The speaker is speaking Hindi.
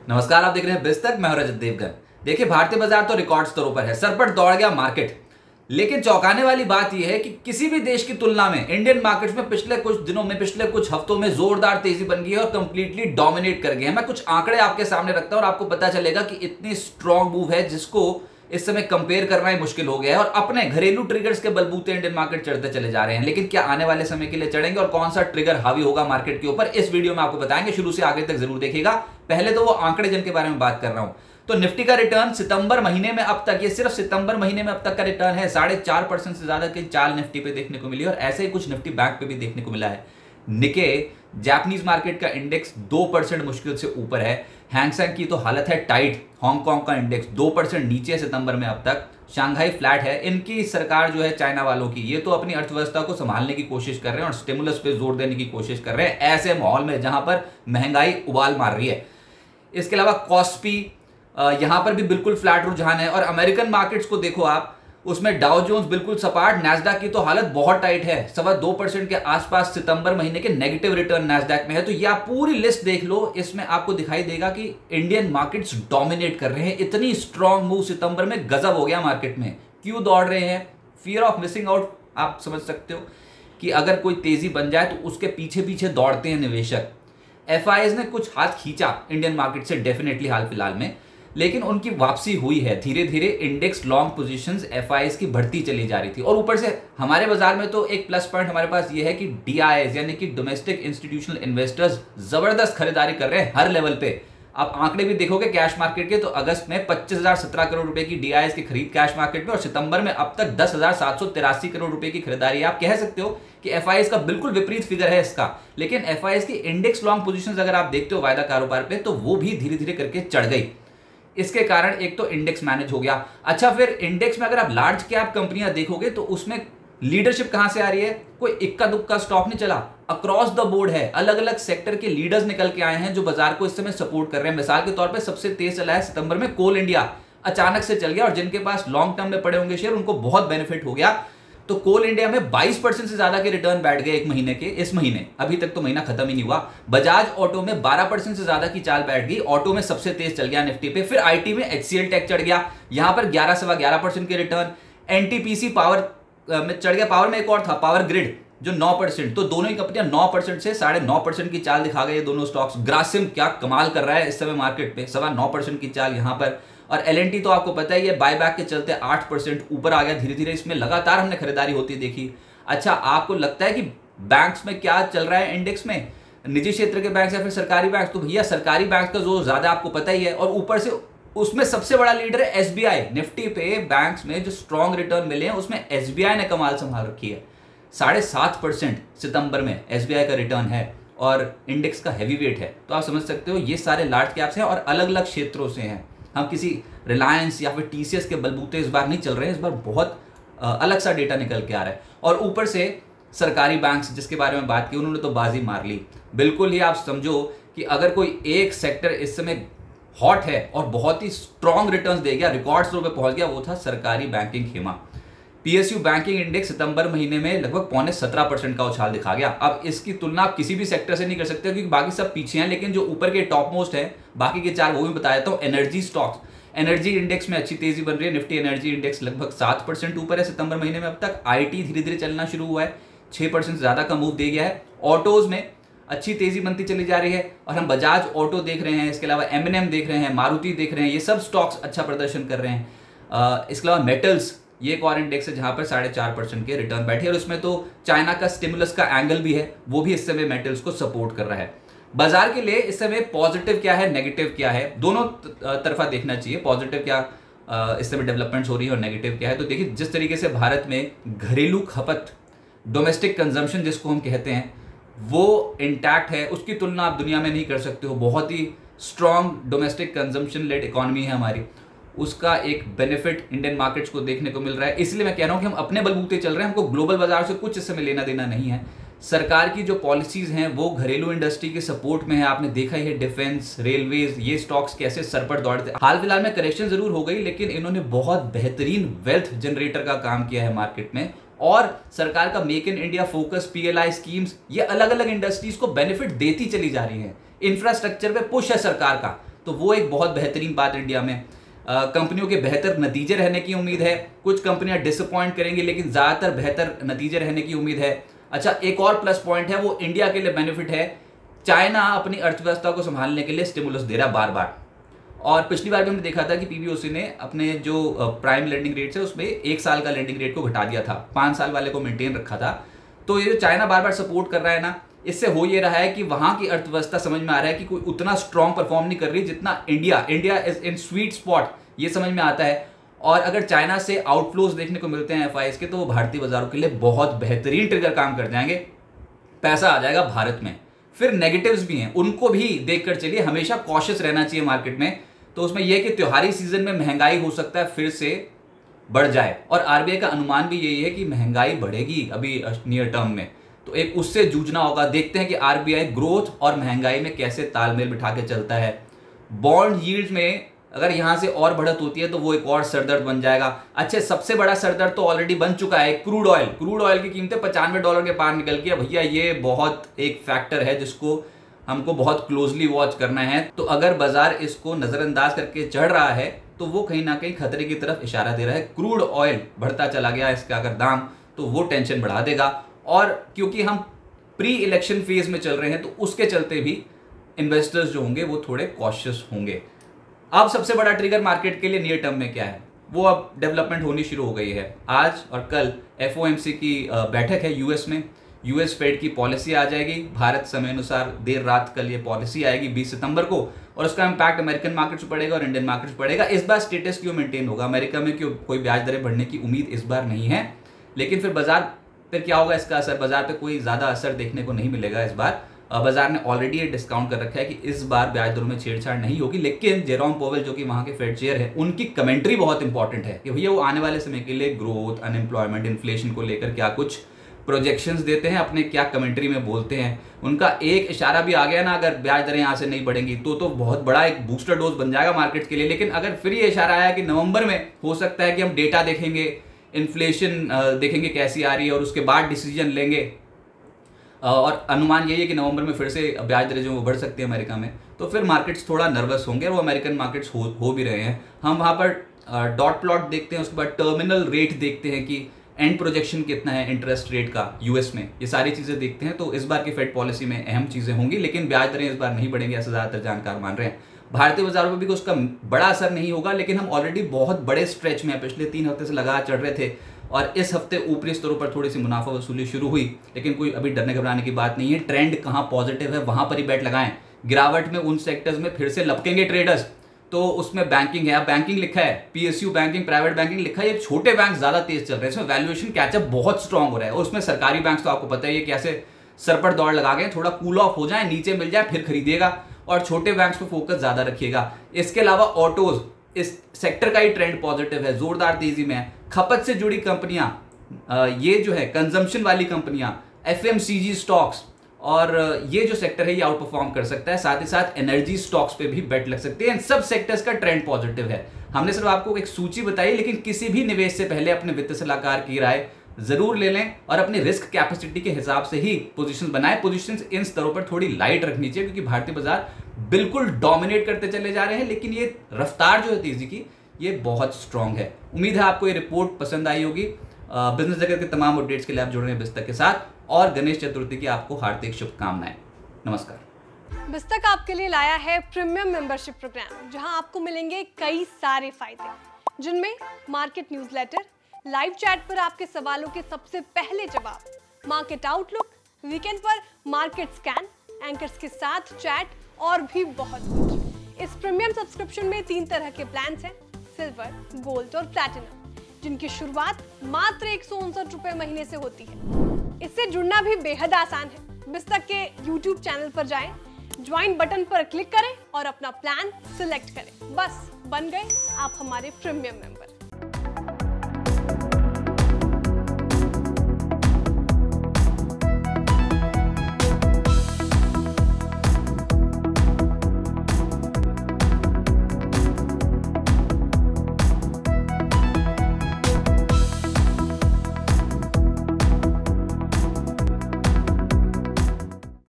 नमस्कार, आप देख रहे हैं बिस्तक। मैं हूं रजत देवगन। देखिए, भारतीय बाजार तो रिकॉर्ड स्तरों पर है, सर पर दौड़ गया मार्केट। लेकिन चौंकाने वाली बात यह है कि किसी भी देश की तुलना में इंडियन मार्केट्स में पिछले कुछ दिनों में, पिछले कुछ हफ्तों में जोरदार तेजी बन गई है और कंप्लीटली डोमिनेट कर गए हैं। मैं कुछ आंकड़े आपके सामने रखता हूं और आपको पता चलेगा कि इतनी स्ट्रॉन्ग मूव है जिसको इस समय कंपेयर करना ही मुश्किल हो गया है। और अपने घरेलू ट्रिगर्स के बलबूते इंडियन मार्केट चढ़ते चले जा रहे हैं। लेकिन क्या आने वाले समय के लिए चढ़ेंगे और कौन सा ट्रिगर हावी होगा मार्केट के ऊपर, इस वीडियो में आपको बताएंगे। शुरू से आगे तक जरूर देखिएगा। पहले तो वो आंकड़े जिनके बारे में बात कर रहा हूं, तो निफ्टी का रिटर्न सितंबर महीने में अब तक, ये सिर्फ सितंबर महीने में अब तक का रिटर्न है, 4.5% से ज्यादा की चाल निफ्टी पे देखने को मिली और ऐसे ही कुछ निफ्टी बैंक पे भी देखने को मिला है। निके जापानीज मार्केट का इंडेक्स 2% मुश्किल से ऊपर है। हैंगसेंग की तो हालत है टाइट। हांगकांग का इंडेक्स 2% नीचे है सितंबर में अब तक। शंघाई फ्लैट है। इनकी सरकार जो है चाइना वालों की, ये तो अपनी अर्थव्यवस्था को संभालने की कोशिश कर रहे हैं और स्टिमुलस पे जोर देने की कोशिश कर रहे हैं ऐसे माहौल में जहां पर महंगाई उबाल मार रही है। इसके अलावा कॉस्पी यहां पर भी बिल्कुल फ्लैट रुझान है। और अमेरिकन मार्केट्स को देखो आप, उसमें डाउ जोन्स बिल्कुल सपाट, नैस्डैक की तो हालत बहुत टाइट है। 2.25% के आसपास सितंबर महीने के नेगेटिव रिटर्न नैस्डैक में है। तो ये आप पूरी लिस्ट देख लो, इसमें आपको दिखाई देगा कि इंडियन मार्केट्स डोमिनेट कर रहे हैं। इतनी स्ट्रॉन्ग मूव सितंबर में गजब हो गया मार्केट में। क्यों दौड़ रहे हैं? Fear of missing out. आप समझ सकते हो कि अगर कोई तेजी बन जाए तो उसके पीछे पीछे दौड़ते हैं निवेशक। एफआईएस ने कुछ हाथ खींचा इंडियन मार्केट से डेफिनेटली हाल फिलहाल में, लेकिन उनकी वापसी हुई है। धीरे धीरे इंडेक्स लॉन्ग पोजीशंस एफआईएस की बढ़ती चली जा रही थी। और ऊपर से हमारे बाजार में तो एक प्लस पॉइंट हमारे पास ये है कि डीआईएस यानी कि डोमेस्टिक इंस्टीट्यूशनल इन्वेस्टर्स जबरदस्त खरीदारी कर रहे हैं हर लेवल पे। आप आंकड़े भी देखोगे कैश मार्केट के, तो अगस्त में 25,017 करोड़ रुपए की डीआईएस की खरीद कैश मार्केट में और सितंबर में अब तक 10,783 करोड़ रुपए की खरीदारी। आप कह सकते हो कि एफआईएस का बिल्कुल विपरीत फिगर है इसका। लेकिन एफआईएस की इंडेक्स लॉन्ग पोजीशंस अगर आप देखते हो वायदा कारोबार पे, तो वो भी धीरे धीरे करके चढ़ गई। इसके कारण एक तो इंडेक्स मैनेज हो गया। अच्छा, फिर इंडेक्स में अगर आप लार्ज कैप कंपनियां देखोगे तो उसमें लीडरशिप कहां से आ रही है? कोई इक्का दुक्का स्टॉक नहीं चला, अक्रॉस द बोर्ड है। अलग अलग सेक्टर के लीडर्स निकल के आए हैं जो बाजार को इस समय सपोर्ट कर रहे हैं। मिसाल के तौर पे सबसे तेज चला है सितंबर में कोल इंडिया, अचानक से चल गया और जिनके पास लॉन्ग टर्म में पड़े होंगे शेयर उनको बहुत बेनिफिट हो गया। तो कोल इंडिया में 22% से ज्यादा के रिटर्न बैठ गए एक महीने के। इस महीने, अभी तक तो महीना खत्म ही नहीं हुआ। बजाज ऑटो में 12% से ज्यादा की चाल बैठ गई। ऑटो में सबसे तेज चल गया निफ्टी पे। फिर आईटी में एचसीएल टेक चढ़ गया, यहां पर 11.25% के रिटर्न। एनटीपीसी पावर में चढ़ गया। पावर में एक और था पावर ग्रिड जो 9%। तो दोनों ही कंपनियां 9% से 9.5% की चाल दिखा गई। दोनों स्टॉक्स। ग्रासिम क्या कमाल कर रहा है इस समय मार्केट पे, 9.25% की चाल यहां पर। और एलएनटी तो आपको पता ही है, बायबैक के चलते 8% ऊपर आ गया। धीरे धीरे इसमें लगातार हमने खरीदारी होती देखी। अच्छा, आपको लगता है कि बैंक्स में क्या चल रहा है इंडेक्स में, निजी क्षेत्र के बैंक या फिर सरकारी बैंक? तो भैया सरकारी बैंक का जो ज्यादा आपको पता ही है। और ऊपर से उसमें सबसे बड़ा लीडर है एसबीआई। निफ्टी पे बैंक्स में जो स्ट्रॉन्ग रिटर्न मिले हैं उसमें एसबीआई ने कमाल संभाल रखी है। 7.5% सितंबर में एसबीआई का रिटर्न है और इंडेक्स का हैवी वेट है। तो आप समझ सकते हो ये सारे लार्ज कैप्स हैं और अलग अलग क्षेत्रों से हैं। हम किसी रिलायंस या फिर टीसीएस के बलबूते इस बार नहीं चल रहे हैं। इस बार बहुत अलग सा डेटा निकल के आ रहा है। और ऊपर से सरकारी बैंक्स जिसके बारे में बात की, उन्होंने तो बाजी मार ली। बिल्कुल ही आप समझो कि अगर कोई एक सेक्टर इस समय हॉट है और बहुत ही स्ट्रॉन्ग रिटर्न्स दे गया, रिकॉर्ड स्तर पे पहुंच गया, वो था सरकारी बैंकिंग खेमा। पीएसयू बैंकिंग इंडेक्स सितंबर महीने में लगभग 17% का उछाल दिखा गया। अब इसकी तुलना आप किसी भी सेक्टर से नहीं कर सकते क्योंकि बाकी सब पीछे हैं, लेकिन जो ऊपर के टॉप मोस्ट है बाकी के चार वो भी बता देता हूं। एनर्जी स्टॉक्स, एनर्जी इंडेक्स में अच्छी तेजी बन रही है। निफ्टी एनर्जी इंडेक्स लगभग 7% ऊपर है सितंबर महीने में अब तक। आईटी धीरे धीरे चलना शुरू हुआ है, 6% से ज्यादा का मूव दे गया है। ऑटोज में अच्छी तेजी बनती चली जा रही है और हम बजाज ऑटो देख रहे हैं, इसके अलावा एमएनएम देख रहे हैं, मारुति देख रहे हैं, ये सब स्टॉक्स अच्छा प्रदर्शन कर रहे हैं। इसके अलावा मेटल्स, ये एक और इंडेक्स है जहां पर 4.5% के रिटर्न बैठे और उसमें तो चाइना का स्टिमुलस का एंगल भी है, वो भी इस समय मेटल्स को सपोर्ट कर रहा है। बाजार के लिए इस समय पॉजिटिव क्या है, नेगेटिव क्या है, दोनों तरफा देखना चाहिए। पॉजिटिव क्या इस समय डेवलपमेंट्स हो रही है और नेगेटिव क्या है। तो देखिए, जिस तरीके से भारत में घरेलू खपत, डोमेस्टिक कंजम्पशन जिसको हम कहते हैं, वो इंटैक्ट है, उसकी तुलना आप दुनिया में नहीं कर सकते हो। बहुत ही strong domestic consumption led economy है हमारी, उसका एक बेनिफिट इंडियन मार्केट्स को देखने को मिल रहा है। इसलिए मैं कह रहा हूं कि हम अपने बलबूते चल रहे हैं, हमको ग्लोबल बाजार से कुछ इस समय लेना देना नहीं है। सरकार की जो पॉलिसीज हैं वो घरेलू इंडस्ट्री के सपोर्ट में है। आपने देखा ही है डिफेंस, रेलवेज, ये स्टॉक्स कैसे सर पर दौड़ते। हाल फिलहाल में करेक्शन जरूर हो गई, लेकिन इन्होंने बहुत बेहतरीन वेल्थ जनरेटर का काम किया है मार्केट में। और सरकार का make in India focus, PLI schemes, ये अलग अलग इंडस्ट्रीज को बेनिफिट देती चली जा रही है। इंफ्रास्ट्रक्चर पे पुश है सरकार का, तो वो एक बहुत बेहतरीन बात इंडिया में। कंपनियों के बेहतर नतीजे रहने की उम्मीद है। कुछ कंपनियां डिसअपॉइंट करेंगी लेकिन ज़्यादातर बेहतर नतीजे रहने की उम्मीद है। अच्छा, एक और प्लस पॉइंट है, वो इंडिया के लिए बेनिफिट है। चाइना अपनी अर्थव्यवस्था को संभालने के लिए स्टिमुलस दे रहा बार बार, और पिछली बार भी हमने देखा था कि पीबीओसी ने अपने जो प्राइम लेंडिंग रेट है उसमें 1 साल का लेंडिंग रेट को घटा दिया था, 5 साल वाले को मेंटेन रखा था। तो ये जो चाइना बार बार सपोर्ट कर रहा है ना, इससे हो ये रहा है कि वहां की अर्थव्यवस्था समझ में आ रहा है कि कोई उतना स्ट्रांग परफॉर्म नहीं कर रही जितना India is in sweet spot, ये समझ में आता है। और अगर चाइना से आउटफ्लोज देखने को मिलते हैं एफआईएस के, तो वो भारतीय बाजारों के लिए बहुत बेहतरीन ट्रिगर काम कर जाएंगे, पैसा आ जाएगा भारत में। फिर नेगेटिव्स भी हैं, उनको भी देखकर चलिए, हमेशा कॉशियस रहना चाहिए मार्केट में। तो उसमें यह कि त्योहारी सीजन में महंगाई हो सकता है फिर से बढ़ जाए, और आरबीआई का अनुमान भी यही है कि महंगाई बढ़ेगी अभी नियर टर्म में, तो एक उससे जूझना होगा। देखते हैं कि आरबीआई ग्रोथ और महंगाई में कैसे तालमेल बिठा के चलता है। बॉन्ड यील्ड में अगर यहां से और बढ़त होती है तो वो एक और सरदर्द बन जाएगा। अच्छा, सबसे बड़ा सरदर्द तो ऑलरेडी बन चुका है, क्रूड ऑयल की कीमतें $95 के पार निकल गई है भैया। ये बहुत एक फैक्टर है जिसको हमको बहुत क्लोजली वॉच करना है। तो अगर बाजार इसको नजरअंदाज करके चढ़ रहा है तो वो कहीं ना कहीं खतरे की तरफ इशारा दे रहा है। क्रूड ऑयल बढ़ता चला गया इसका अगर दाम, तो वो टेंशन बढ़ा देगा। और क्योंकि हम प्री इलेक्शन फेज में चल रहे हैं तो उसके चलते भी इन्वेस्टर्स जो होंगे वो थोड़े कॉशियस होंगे। अब सबसे बड़ा ट्रिगर मार्केट के लिए नियर टर्म में क्या है, वो अब डेवलपमेंट होनी शुरू हो गई है। आज और कल एफओएमसी की बैठक है यूएस में। यूएस फेड की पॉलिसी आ जाएगी भारत समय अनुसार, देर रात कल ये पॉलिसी आएगी 20 सितंबर को, और उसका इम्पैक्ट अमेरिकन मार्केट्स पर पड़ेगा और इंडियन मार्केट्स पर पड़ेगा। इस बार स्टेटस क्यों मेंटेन होगा, अमेरिका में क्यों कोई ब्याज दरें बढ़ने की उम्मीद इस बार नहीं है। लेकिन फिर बाजार पर क्या होगा, इसका असर बाजार पर कोई ज्यादा असर देखने को नहीं मिलेगा इस बार। बाजार ने ऑलरेडी ये डिस्काउंट कर रखा है कि इस बार ब्याज दरों में छेड़छाड़ नहीं होगी। लेकिन जेरोम पोवेल जो कि वहां के फेड चेयर है, उनकी कमेंट्री बहुत इंपॉर्टेंट है कि भैया वो आने वाले समय के लिए ग्रोथ, अनएम्प्लॉयमेंट, इन्फ्लेशन को लेकर क्या कुछ प्रोजेक्शंस देते हैं, अपने क्या कमेंट्री में बोलते हैं। उनका एक इशारा भी आ गया ना, अगर ब्याज दरें यहाँ से नहीं बढ़ेंगी तो बहुत बड़ा एक बूस्टर डोज बन जाएगा मार्केट के लिए। लेकिन अगर फिर ये इशारा आया कि नवंबर में हो सकता है कि हम डेटा देखेंगे, इन्फ्लेशन देखेंगे कैसी आ रही है और उसके बाद डिसीजन लेंगे, और अनुमान यही है कि नवंबर में फिर से ब्याज दरें जो वो बढ़ सकती है अमेरिका में, तो फिर मार्केट्स थोड़ा नर्वस होंगे, और वो अमेरिकन मार्केट्स हो भी रहे हैं। हम वहाँ पर डॉट प्लॉट देखते हैं, उसके बाद टर्मिनल रेट देखते हैं कि एंड प्रोजेक्शन कितना है इंटरेस्ट रेट का यूएस में, ये सारी चीज़ें देखते हैं। तो इस बार की फेड पॉलिसी में अहम चीज़ें होंगी, लेकिन ब्याज दरें इस बार नहीं बढ़ेंगी ऐसा ज़्यादातर जानकार मान रहे हैं। भारतीय बाजारों पर भी उसका बड़ा असर नहीं होगा, लेकिन हम ऑलरेडी बहुत बड़े स्ट्रेच में पिछले 3 हफ्ते से लगातार चढ़ रहे थे, और इस हफ्ते ऊपरी स्तरों पर थोड़ी सी मुनाफा वसूली शुरू हुई, लेकिन कोई अभी डरने घबराने की बात नहीं है। ट्रेंड कहाँ पॉजिटिव है वहां पर ही बैट लगाएं। गिरावट में उन सेक्टर्स में फिर से लपकेंगे ट्रेडर्स, तो उसमें बैंकिंग है, अब बैंकिंग लिखा है, पीएसयू बैंकिंग, प्राइवेट बैंकिंग लिखा है। ये छोटे बैंक ज्यादा तेज चल रहे हैं, इसमें वैल्यूएशन कैचअप बहुत स्ट्रांग हो रहा है, और उसमें सरकारी बैंक तो आपको पता है ये कैसे सर पर दौड़ लगा गए, थोड़ा कूल ऑफ हो जाए, नीचे मिल जाए फिर खरीदिएगा, और छोटे बैंक्स पे फोकस ज्यादा रखिएगा। इसके अलावा ऑटोज, इस सेक्टर का ही ट्रेंड पॉजिटिव है, जोरदार तेजी में है। खपत से जुड़ी कंपनियां, ये जो है कंजम्पशन वाली कंपनियां, एफएमसीजी स्टॉक्स, और ये जो सेक्टर है ये आउट परफॉर्म कर सकता है। साथ ही साथ एनर्जी स्टॉक्स पे भी बेट लग सकते हैं। इन सब सेक्टर्स का ट्रेंड पॉजिटिव है। हमने सिर्फ आपको एक सूची बताई, लेकिन किसी भी निवेश से पहले अपने वित्त सलाहकार की राय जरूर ले लें, और अपनी रिस्क कैपेसिटी के हिसाब से ही पोजीशंस बनाएं। पोजीशंस इन स्तरों पर थोड़ी लाइट रखनी चाहिए, क्योंकि भारतीय बाजार बिल्कुल डोमिनेट करते चले जा रहे हैं, लेकिन ये रफ्तार जो है तेजी की ये बहुत स्ट्रांग है। उम्मीद है आपको ये रिपोर्ट पसंद आई होगी। बिजनेस जगत के तमाम अपडेट्स के लिए आप जुड़ रहे हैं बिस्तक के साथ, और गणेश चतुर्थी की आपको हार्दिक शुभकामनाएं। नमस्कार। बिस्तक आपके लिए लाया है प्रीमियम मेंबरशिप प्रोग्राम, जहां आपको मिलेंगे कई सारे फायदे, जिनमें मार्केट न्यूज़लेटर, लाइव चैट पर आपके सवालों के सबसे पहले जवाब, मार्केट आउटलुक, वीकेंड पर मार्केट स्कैन, एंकर्स के साथ चैट और भी बहुत कुछ। इस प्रीमियम सब्सक्रिप्शन में 3 तरह के प्लान्स हैं, सिल्वर, गोल्ड और प्लैटिनम, जिनकी शुरुआत मात्र 159 रुपए महीने से होती है। इससे जुड़ना भी बेहद आसान है। बिस्तक के YouTube चैनल पर जाएं, ज्वाइन बटन पर क्लिक करें और अपना प्लान सिलेक्ट करें। बस बन गए आप हमारे प्रीमियम मेंबर।